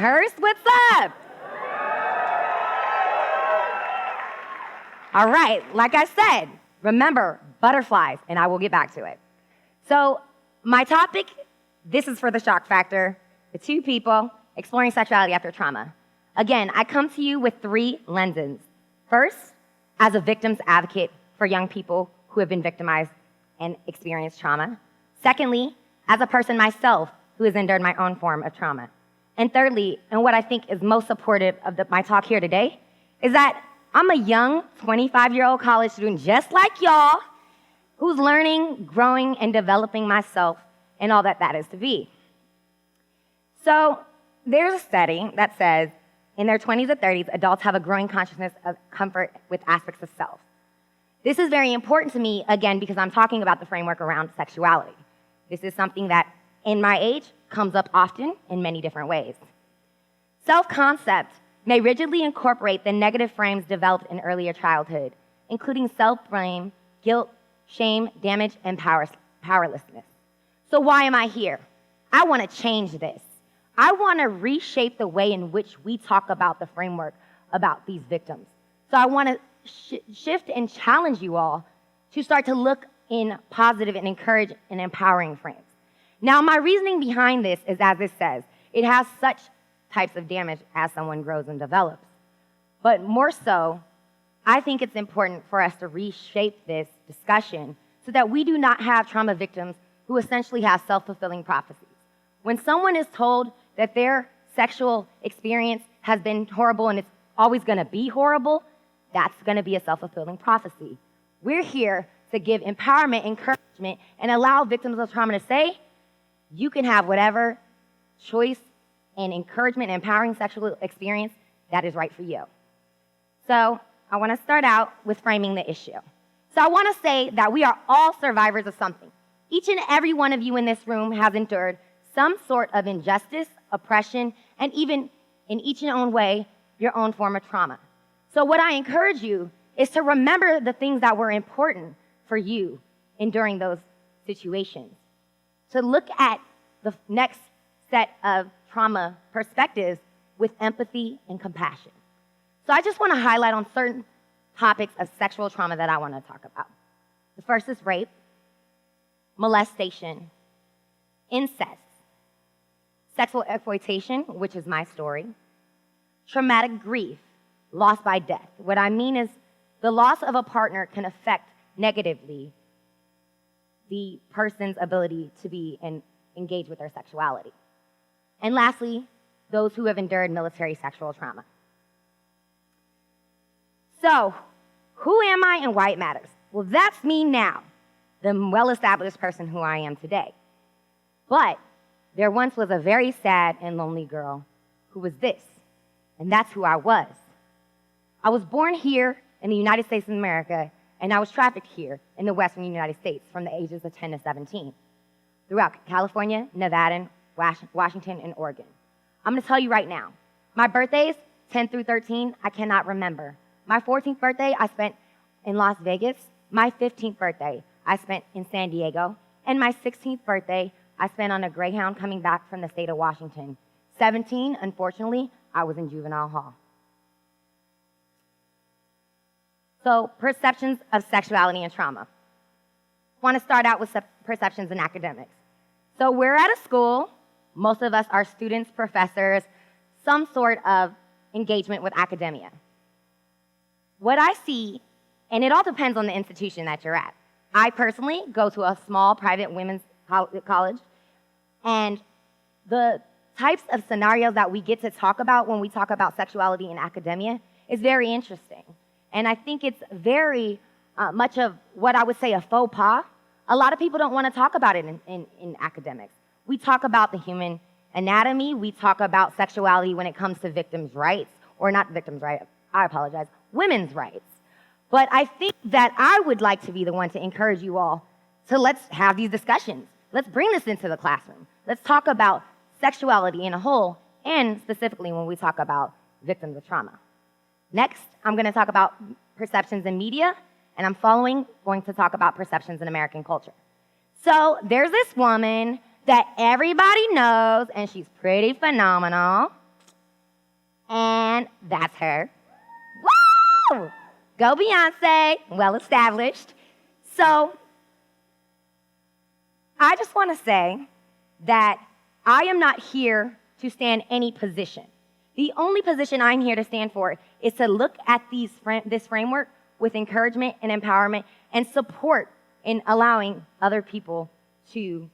TEDxAmherst, what's up? All right, like I said, remember, butterflies, and I will get back to it. So my topic, this is for the shock factor, the two people exploring sexuality after trauma. Again, I come to you with three lenses. First, as a victim's advocate for young people who have been victimized and experienced trauma. Secondly, as a person myself who has endured my own form of trauma. And thirdly, and what I think is most supportive of my talk here today, is that I'm a young 25-year-old college student just like y'all who's learning, growing, and developing myself and all that that is to be. So there's a study that says in their 20s or 30s, adults have a growing consciousness of comfort with aspects of self. This is very important to me, again, because I'm talking about the framework around sexuality. This is something that, in my age, comes up often in many different ways. Self-concept may rigidly incorporate the negative frames developed in earlier childhood, including self-blame, guilt, shame, damage, and powerlessness. So why am I here? I want to change this. I want to reshape the way in which we talk about the framework about these victims. So I want to shift and challenge you all to start to look in positive and encourage and empowering frames. Now, my reasoning behind this is, as it says, it has such types of damage as someone grows and develops. But more so, I think it's important for us to reshape this discussion so that we do not have trauma victims who essentially have self-fulfilling prophecies. When someone is told that their sexual experience has been horrible and it's always going to be horrible, that's going to be a self-fulfilling prophecy. We're here to give empowerment, encouragement, and allow victims of trauma to say, you can have whatever choice and encouragement and empowering sexual experience that is right for you. So I want to start out with framing the issue. So I want to say that we are all survivors of something. Each and every one of you in this room has endured some sort of injustice, oppression, and even in each and own way, your own form of trauma. So what I encourage you is to remember the things that were important for you enduring those situations. To look at the next set of trauma perspectives with empathy and compassion. So I just want to highlight on certain topics of sexual trauma that I want to talk about. The first is rape, molestation, incest, sexual exploitation, which is my story, traumatic grief, loss by death. What I mean is the loss of a partner can affect negatively the person's ability to be and engage with their sexuality. And lastly, those who have endured military sexual trauma. So, who am I and why it matters? Well, that's me now, the well-established person who I am today. But there once was a very sad and lonely girl who was this, and that's who I was. I was born here in the United States of America, and I was trafficked here in the Western United States from the ages of 10 to 17 throughout California, Nevada, Washington, and Oregon. I'm going to tell you right now, my birthdays, 10 through 13, I cannot remember. My 14th birthday, I spent in Las Vegas. My 15th birthday, I spent in San Diego. And my 16th birthday, I spent on a Greyhound coming back from the state of Washington. 17, unfortunately, I was in juvenile hall. So, perceptions of sexuality and trauma. I want to start out with perceptions in academics. So we're at a school. Most of us are students, professors, some sort of engagement with academia. What I see, and it all depends on the institution that you're at. I personally go to a small private women's college, and the types of scenarios that we get to talk about when we talk about sexuality in academia is very interesting. And I think it's very much of what I would say a faux pas. A lot of people don't want to talk about it in academics. We talk about the human anatomy. We talk about sexuality when it comes to victims' rights, or not victims' rights, I apologize, women's rights. But I think that I would like to be the one to encourage you all to let's have these discussions. Let's bring this into the classroom. Let's talk about sexuality in a whole, and specifically when we talk about victims of trauma. Next, I'm going to talk about perceptions in media, and I'm going to talk about perceptions in American culture. So there's this woman that everybody knows, and she's pretty phenomenal, And that's her. Woo! Go Beyonce, well established. So I just want to say that I am not here to stand any position. The only position I'm here to stand for is to look at this framework with encouragement and empowerment and support in allowing other people to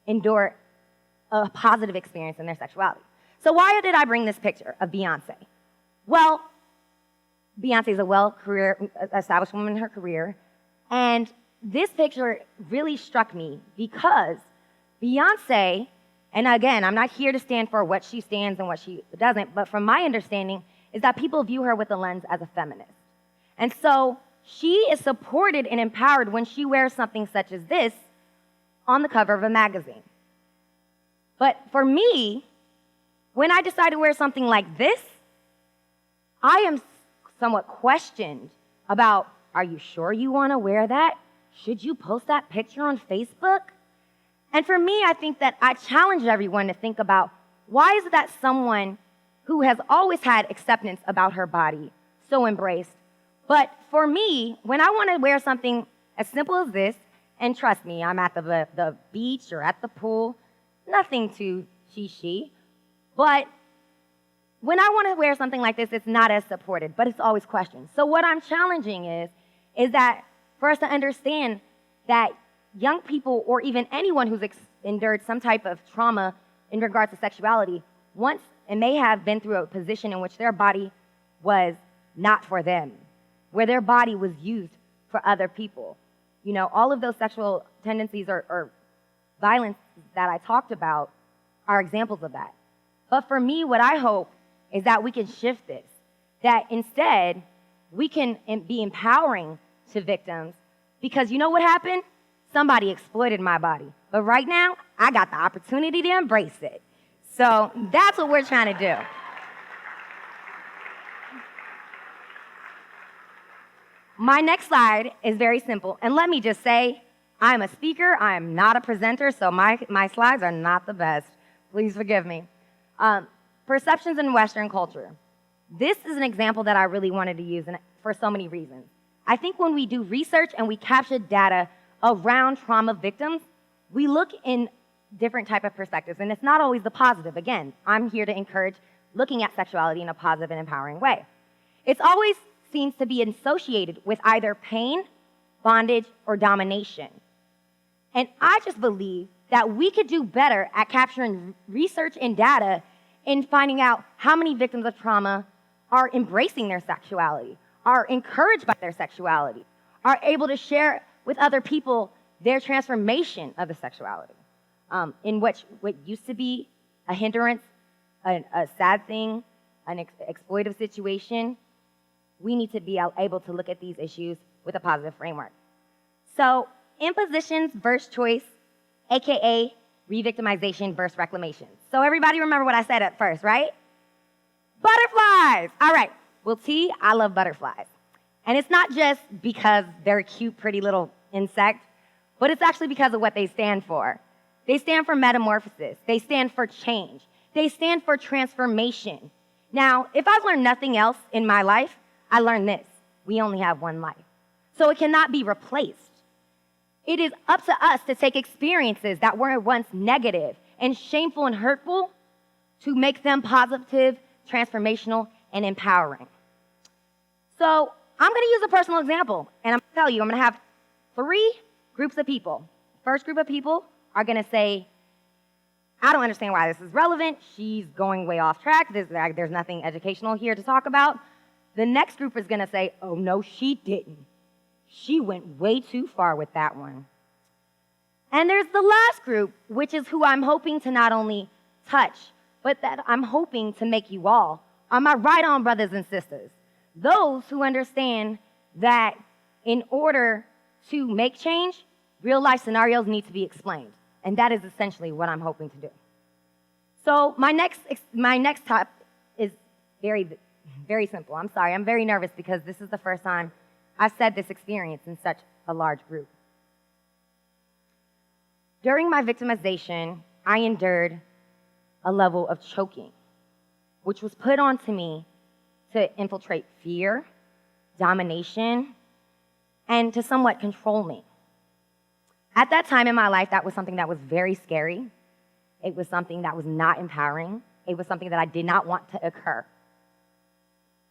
endure a positive experience in their sexuality. So why did I bring this picture of Beyonce? Well, Beyonce is a established woman in her career, and this picture really struck me because Beyonce, and again, I'm not here to stand for what she stands and what she doesn't, but from my understanding is that people view her with a lens as a feminist. And so she is supported and empowered when she wears something such as this on the cover of a magazine. But for me, when I decide to wear something like this, I am somewhat questioned about, are you sure you want to wear that? Should you post that picture on Facebook? And for me, I think that I challenge everyone to think about, why is it that someone who has always had acceptance about her body so embraced? But for me, when I want to wear something as simple as this, and trust me, I'm at the beach or at the pool, nothing too she, but when I want to wear something like this, it's not as supported, but it's always questioned. So what I'm challenging is that for us to understand that young people or even anyone who's endured some type of trauma in regards to sexuality once and may have been through a position in which their body was not for them, where their body was used for other people. You know, all of those sexual tendencies or violence that I talked about are examples of that. But for me, what I hope is that we can shift this, that instead we can be empowering to victims, because you know what happened? Somebody exploited my body. But right now, I got the opportunity to embrace it. So that's what we're trying to do. My next slide is very simple. And let me just say, I'm a speaker. I am not a presenter, so my slides are not the best. Please forgive me. Perceptions in Western culture. This is an example that I really wanted to use for so many reasons. I think when we do research and we capture data around trauma victims, we look in different type of perspectives, and it's not always the positive. Again, I'm here to encourage looking at sexuality in a positive and empowering way. It's always seems to be associated with either pain, bondage, or domination. And I just believe that we could do better at capturing research and data in finding out how many victims of trauma are embracing their sexuality, are encouraged by their sexuality, are able to share with other people their transformation of the sexuality, in which what used to be a hindrance, a sad thing, an exploitive situation. We need to be able to look at these issues with a positive framework. So, impositions versus choice, AKA re-victimization versus reclamation. So everybody remember what I said at first, right? Butterflies! All right. Well, T, I love butterflies. And it's not just because they're a cute, pretty little insect, but it's actually because of what they stand for. They stand for metamorphosis. They stand for change. They stand for transformation. Now, if I've learned nothing else in my life, I learned this. We only have one life. So it cannot be replaced. It is up to us to take experiences that were once negative and shameful and hurtful to make them positive, transformational, and empowering. So I'm going to use a personal example, and I'm going to tell you, I'm going to have 3 groups of people. First group of people are going to say, I don't understand why this is relevant. She's going way off track. There's nothing educational here to talk about. The next group is going to say, oh, no, she didn't. She went way too far with that one. And there's the last group, which is who I'm hoping to not only touch, but that I'm hoping to make you all are my right on brothers and sisters. Those who understand that in order to make change, real life scenarios need to be explained. And that is essentially what I'm hoping to do. So my next topic is very, very simple. I'm sorry, I'm very nervous because this is the first time I've said this experience in such a large group. During my victimization, I endured a level of choking. which was put onto me to infiltrate fear, domination, and to somewhat control me. At that time in my life, that was something that was very scary. It was something that was not empowering. It was something that I did not want to occur.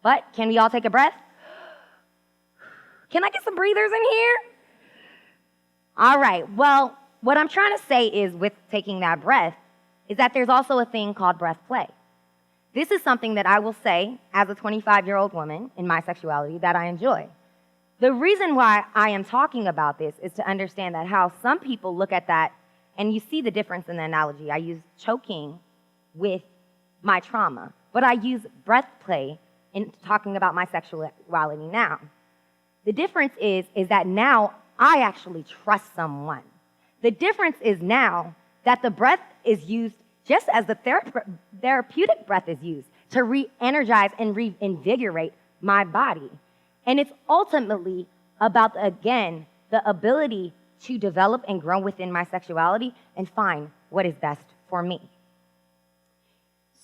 But can we all take a breath? Can I get some breathers in here? All right, well, what I'm trying to say is with taking that breath is that there's also a thing called breath play. This is something that I will say as a 25-year-old woman in my sexuality that I enjoy. The reason why I am talking about this is to understand that how some people look at that, and you see the difference in the analogy. I use choking with my trauma, but I use breath play in talking about my sexuality now. The difference is that now I actually trust someone. The difference is now that the breath is used just as the therapeutic breath is used to re-energize and reinvigorate my body. And it's ultimately about, again, the ability to develop and grow within my sexuality and find what is best for me.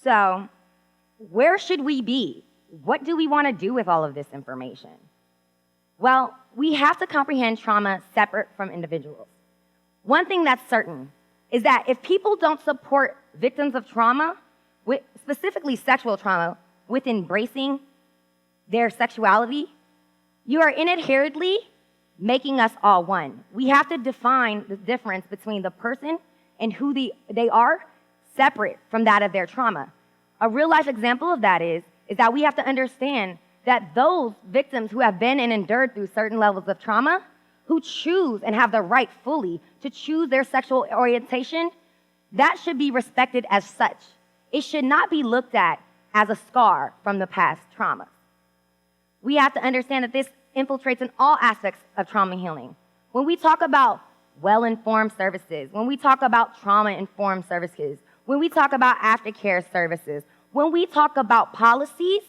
So, where should we be? What do we want to do with all of this information? Well, we have to comprehend trauma separate from individuals. One thing that's certain is that if people don't support victims of trauma, specifically sexual trauma, with embracing their sexuality, you are inherently making us all one. We have to define the difference between the person and who they are separate from that of their trauma. A real-life example of that is that we have to understand that those victims who have been and endured through certain levels of trauma, who choose and have the right fully to choose their sexual orientation, that should be respected as such. It should not be looked at as a scar from the past trauma. We have to understand that this infiltrates in all aspects of trauma healing. When we talk about well-informed services, when we talk about trauma-informed services, when we talk about aftercare services, when we talk about policies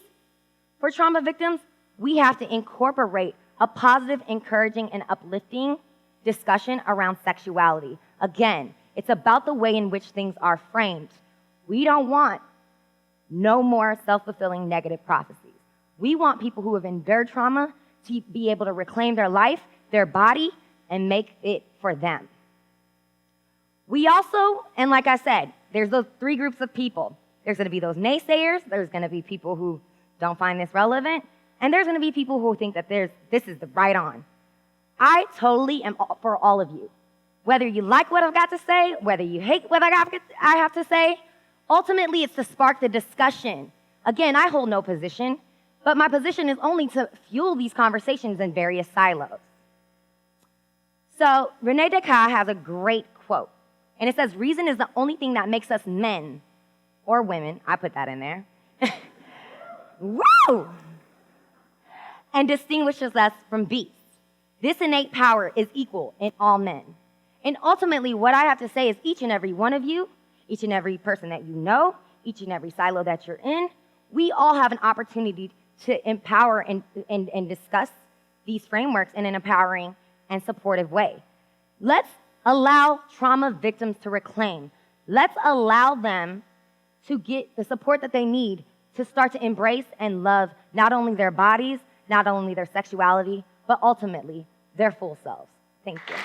for trauma victims, we have to incorporate a positive, encouraging, and uplifting discussion around sexuality. Again, it's about the way in which things are framed. We don't want no more self-fulfilling negative prophecies. We want people who have endured trauma to be able to reclaim their life, their body, and make it for them. We also, and like I said, there's those three groups of people. There's going to be those naysayers, there's going to be people who don't find this relevant, and there's going to be people who think that this is the right on. I totally am for all of you. Whether you like what I've got to say, whether you hate what I have to say, ultimately it's to spark the discussion. Again, I hold no position, but my position is only to fuel these conversations in various silos. So Rene Descartes has a great quote, and it says, "Reason is the only thing that makes us men or women," I put that in there, woo! "And distinguishes us from beasts. This innate power is equal in all men." And ultimately, what I have to say is each and every one of you, each and every person that you know, each and every silo that you're in, we all have an opportunity to empower and discuss these frameworks in an empowering and supportive way. Let's allow trauma victims to reclaim. Let's allow them to get the support that they need to start to embrace and love not only their bodies, not only their sexuality, but ultimately their full selves. Thank you.